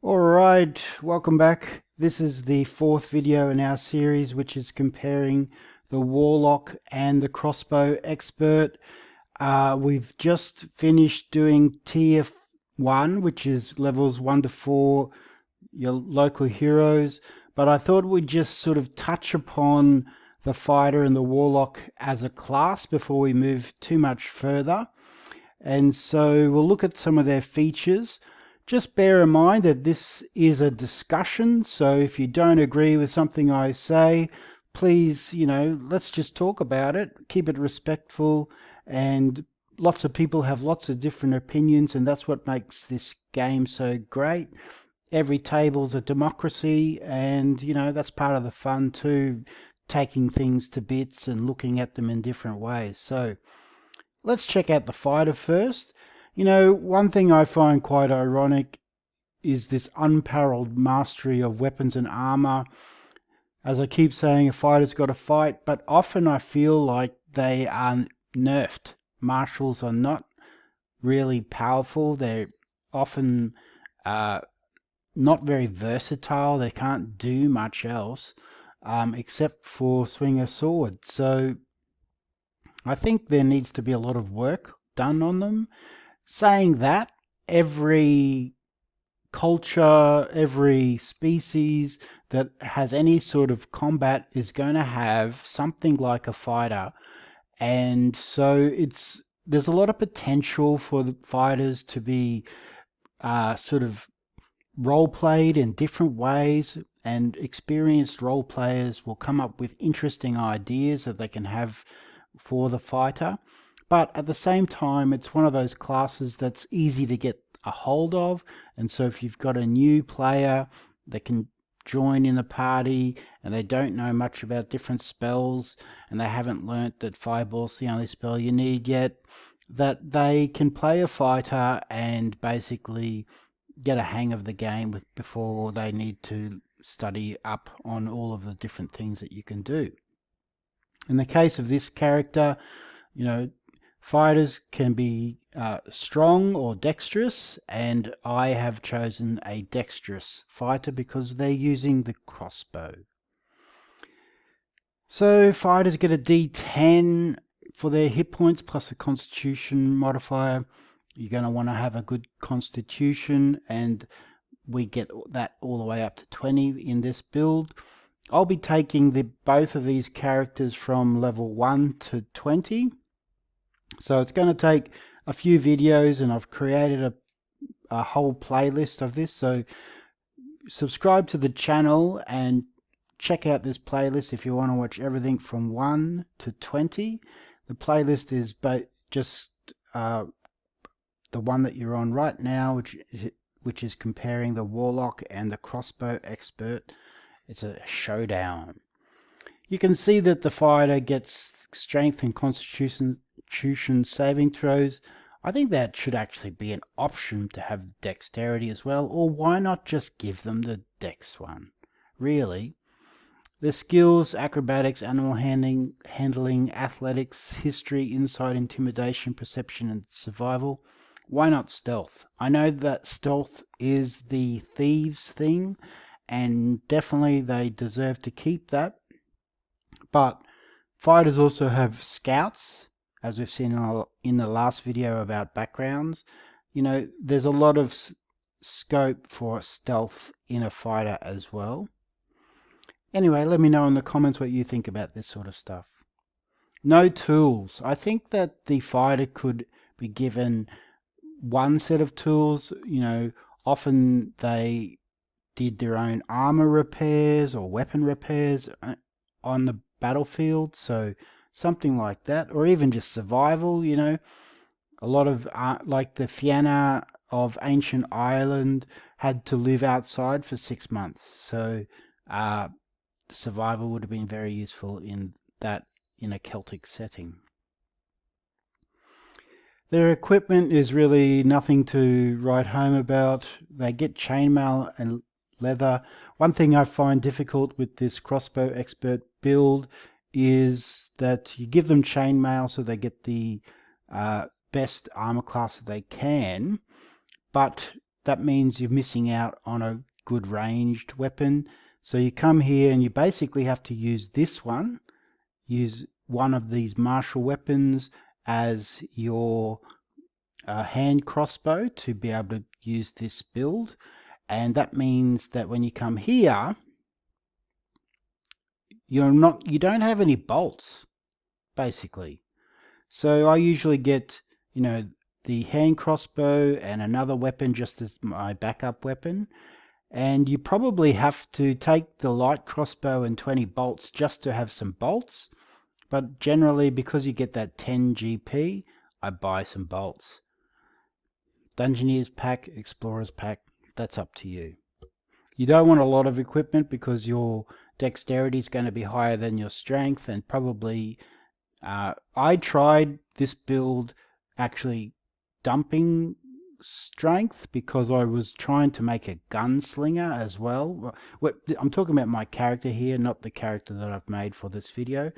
Alright, welcome back. This is the fourth video in our series, which is comparing the Warlock and the Crossbow Expert. We've just finished doing Tier 1, which is levels 1 to 4, your local heroes, but I thought we'd just sort of touch upon the Fighter and the Warlock as a class before we move too much further. And so we'll look at some of their features. Just bear in mind that this is a discussion, so if you don't agree with something I say, please, let's just talk about it, keep it respectful, and lots of people have lots of different opinions, and that's what makes this game so great. Every table's a democracy, and that's part of the fun too, taking things to bits and looking at them in different ways. So let's check out the fighter first. One thing I find quite ironic is this unparalleled mastery of weapons and armor. As I keep saying, a fighter's got to fight, but often I feel like they are nerfed. Martials are not really powerful. They're often not very versatile. They can't do much else except for swing a sword. So I think there needs to be a lot of work done on them. Saying that, every culture, there's species that has any sort of combat is going to have something like a fighter. And so there's a lot of potential for the fighters to be sort of role played in different ways, and experienced role players will come up with interesting ideas that they can have for the fighter. But at the same time, it's one of those classes that's easy to get a hold of. And so if you've got a new player that can join in a party and they don't know much about different spells and they haven't learnt that Fireball's the only spell you need yet, that they can play a fighter and basically get a hang of the game before they need to study up on all of the different things that you can do. In the case of this character, fighters can be strong or dexterous, and I have chosen a dexterous fighter because they're using the crossbow. So fighters get a D10 for their hit points plus a constitution modifier. You're going to want to have a good constitution, and we get that all the way up to 20 in this build. I'll be taking both of these characters from level 1 to 20. So it's going to take a few videos, and I've created a whole playlist of this. So subscribe to the channel and check out this playlist if you want to watch everything from 1 to 20. The playlist is just the one that you're on right now, which is comparing the Warlock and the Crossbow Expert. It's a showdown. You can see that the fighter gets strength and constitution saving throws. I think that should actually be an option to have dexterity as well, or why not just give them the dex one? Really. The skills: acrobatics, animal handling, athletics, history, insight, intimidation, perception, and survival. Why not stealth? I know that stealth is the thieves thing, and definitely they deserve to keep that. But fighters also have scouts, as we've seen in the last video about backgrounds. There's a lot of scope for stealth in a fighter as well. Anyway, let me know in the comments what you think about this sort of stuff. No tools. I think that the fighter could be given one set of tools. Often they did their own armor repairs or weapon repairs on the battlefield, so something like that, or even just survival. A lot of like the Fianna of ancient Ireland had to live outside for 6 months, so survival would have been very useful in a Celtic setting. Their equipment is really nothing to write home about. They get chainmail and leather. One thing I find difficult with this Crossbow Expert build is that you give them chainmail so they get the best armor class that they can, but that means you're missing out on a good ranged weapon. So you come here and you basically have to use this one, use one of these martial weapons as your hand crossbow to be able to use this build. And that means that when you come here, you don't have any bolts, basically. So I usually get, the hand crossbow and another weapon just as my backup weapon. And you probably have to take the light crossbow and 20 bolts just to have some bolts. But generally, because you get that 10 GP, I buy some bolts. Dungeoneers pack, Explorers pack, that's up to you. You don't want a lot of equipment because your dexterity is going to be higher than your strength, and probably I tried this build actually dumping strength because I was trying to make a gunslinger as well. I'm talking about my character here, not the character that I've made for this video.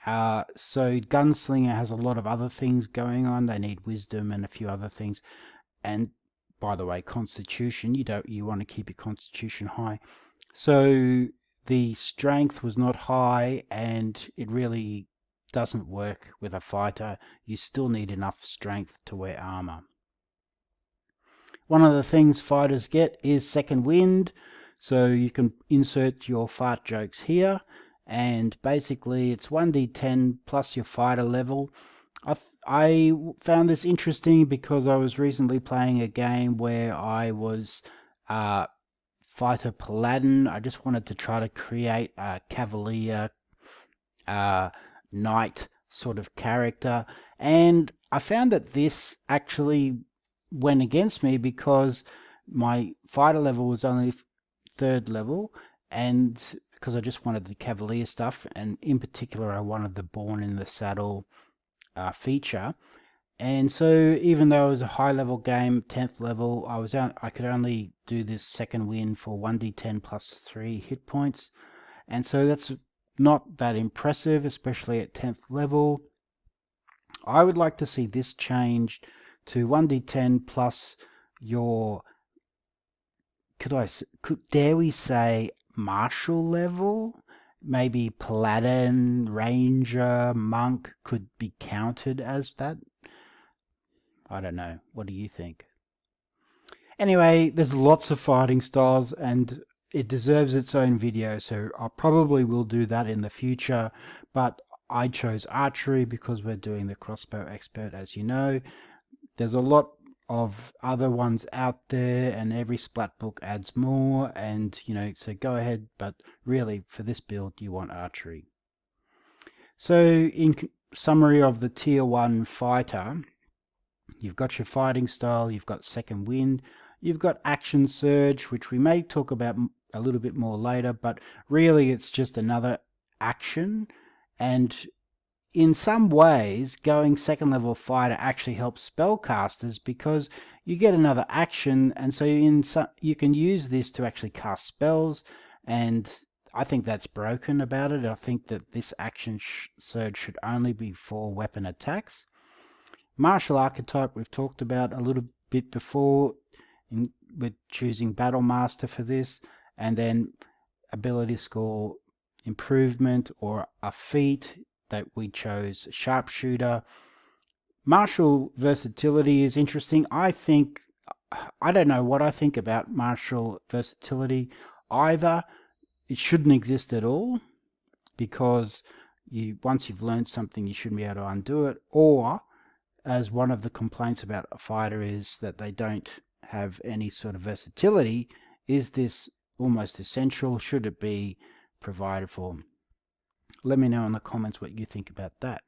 So gunslinger has a lot of other things going on. They need wisdom and a few other things. And by the way, constitution, you want to keep your constitution high. So the strength was not high, and it really doesn't work with a fighter. You still need enough strength to wear armor. One of the things fighters get is second wind, so you can insert your fart jokes here, and basically it's 1d10 plus your fighter level. I found this interesting because I was recently playing a game where I was fighter paladin. I just wanted to try to create a cavalier knight sort of character, and I found that this actually went against me because my fighter level was only 3rd level, and because I just wanted the cavalier stuff, and in particular I wanted the born in the saddle feature. And so even though it was a high level game, 10th level, I could only do this second win for 1d10 plus 3 hit points, and so that's not that impressive, especially at 10th level. I would like to see this changed to 1d10 plus your, dare we say, martial level? Maybe paladin, ranger, monk could be counted as that. I don't know. What do you think? Anyway, there's lots of fighting styles and it deserves its own video, so I probably will do that in the future, but I chose archery because we're doing the crossbow expert, as you know. There's a lot of other ones out there, and every splat book adds more, and so go ahead, but really for this build you want archery. So in summary of the tier 1 fighter, you've got your fighting style, you've got second wind, you've got action surge, which we may talk about a little bit more later, but really it's just another action. And in some ways, going 2nd level fighter actually helps spellcasters because you get another action, and so you can use this to actually cast spells, and I think that's broken about it. I think that this action surge should only be for weapon attacks. Martial archetype we've talked about a little bit before. We're choosing Battle Master for this, and then ability score improvement or a feat that we chose Sharpshooter. Martial versatility is interesting. I don't know what I think about martial versatility. Either it shouldn't exist at all because once you've learned something you shouldn't be able to undo it, or as one of the complaints about a fighter is that they don't have any sort of versatility, is this almost essential? Should it be provided for? Let me know in the comments what you think about that.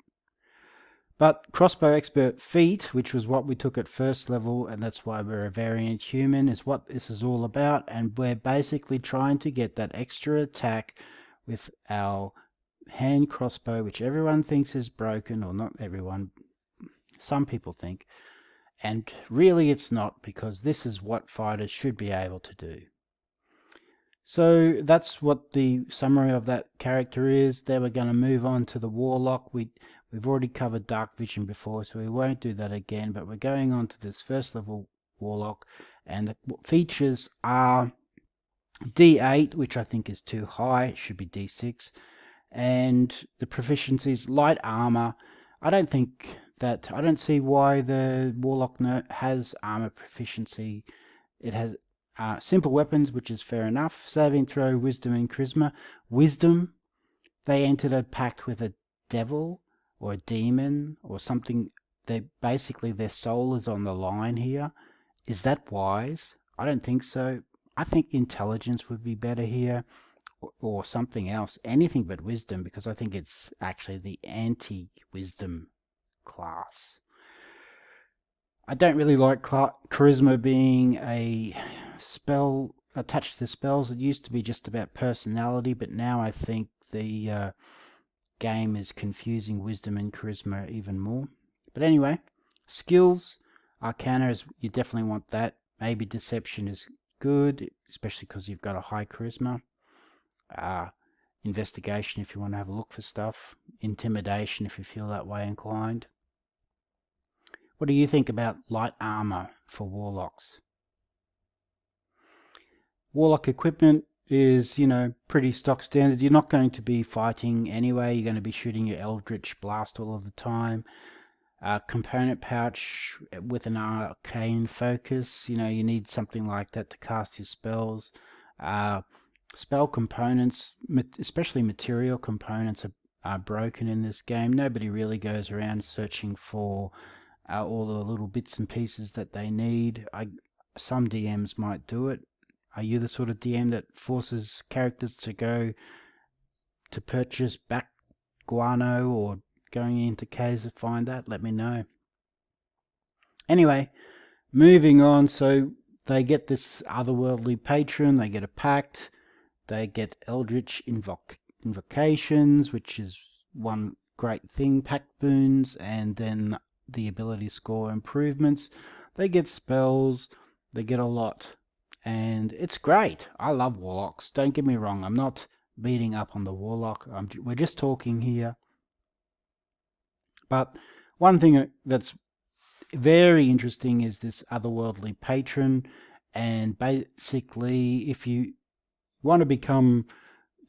But crossbow expert feat, which was what we took at 1st level, and that's why we're a variant human, is what this is all about, and we're basically trying to get that extra attack with our hand crossbow, which everyone thinks is broken, or not everyone, some people think, and really it's not, because this is what fighters should be able to do. So that's what the summary of that character is. Then we're going to move on to the Warlock. We've already covered Dark Vision before, so we won't do that again, but we're going on to this 1st level Warlock, And the features are D8, which I think is too high. It should be D6. And the proficiency is light armor. I don't see why the Warlock has armor proficiency. It has simple weapons, which is fair enough. Saving throw, wisdom, and charisma. Wisdom, they entered a pact with a devil or a demon or something. They basically, their soul is on the line here. Is that wise? I don't think so. I think intelligence would be better here, or something else. Anything but wisdom, because I think it's actually the anti-wisdom class. I don't really like charisma being a spell attached to spells. It used to be just about personality, but now I think the game is confusing wisdom and charisma even more. But anyway, skills, arcana, you definitely want that. Maybe deception is good, especially because you've got a high charisma. Investigation if you want to have a look for stuff. Intimidation if you feel that way inclined. What do you think about light armor for warlocks? Warlock equipment is, pretty stock standard. You're not going to be fighting anyway. You're going to be shooting your Eldritch Blast all of the time. Component pouch with an arcane focus. You need something like that to cast your spells. Spell components, especially material components, are broken in this game. Nobody really goes around searching for all the little bits and pieces that they need. Some DMs might do it. Are you the sort of DM that forces characters to go to purchase back guano or going into caves to find that? Let me know. Anyway, moving on. So they get this otherworldly patron, they get a pact, they get eldritch invocations, which is one great thing, pact boons, and then the ability score improvements. They get spells, they get a lot, and it's great. I love warlocks, don't get me wrong. I'm not beating up on the warlock, we're just talking here. But one thing that's very interesting is this otherworldly patron, and basically if you want to become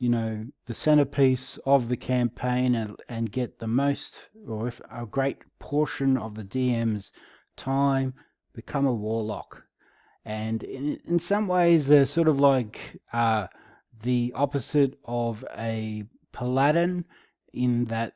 the centerpiece of the campaign and get the most, or if a great portion of the DM's time, become a warlock. And in some ways they're sort of like the opposite of a paladin, in that,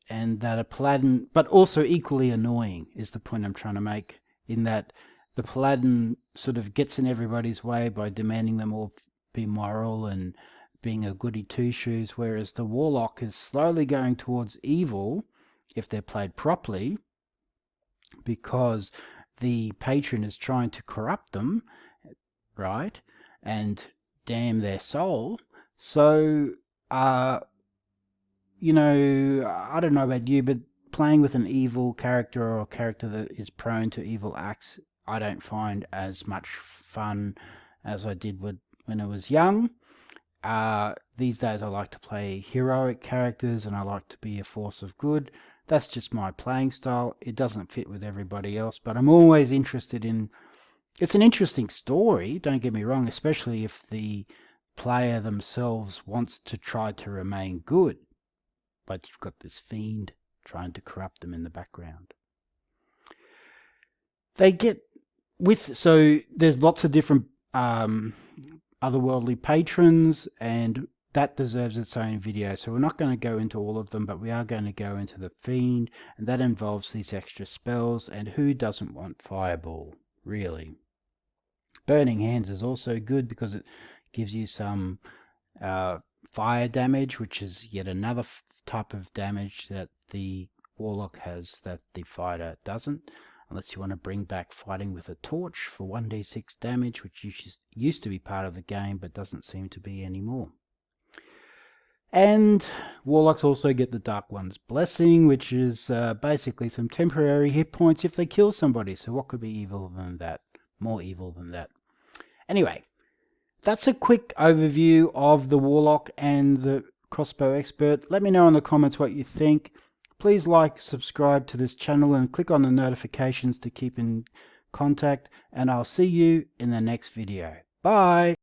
and that a paladin, but also equally annoying is the point I'm trying to make, in that the paladin sort of gets in everybody's way by demanding them all be moral and being a goody two-shoes, whereas the warlock is slowly going towards evil if they're played properly, because the patron is trying to corrupt them, right, and damn their soul. So I don't know about you, but playing with an evil character, or a character that is prone to evil acts, I don't find as much fun as I did when I was young. These days I like to play heroic characters, and I like to be a force of good. That's just my playing style. It doesn't fit with everybody else, but I'm always interested in... It's an interesting story, don't get me wrong, especially if the player themselves wants to try to remain good, but you've got this fiend trying to corrupt them in the background. So there's lots of different otherworldly patrons, and that deserves its own video, so we're not going to go into all of them, but we are going to go into the fiend, and that involves these extra spells. And who doesn't want fireball, really? Burning hands is also good because it gives you some fire damage, which is yet another type of damage that the warlock has that the fighter doesn't, unless you want to bring back fighting with a torch for 1d6 damage, which used to be part of the game but doesn't seem to be anymore. And warlocks also get the Dark One's Blessing, which is basically some temporary hit points if they kill somebody. So what could be evil than that? More evil than that. Anyway, that's a quick overview of the Warlock and the Crossbow Expert. Let me know in the comments what you think. Please like, subscribe to this channel, and click on the notifications to keep in contact, and I'll see you in the next video. Bye!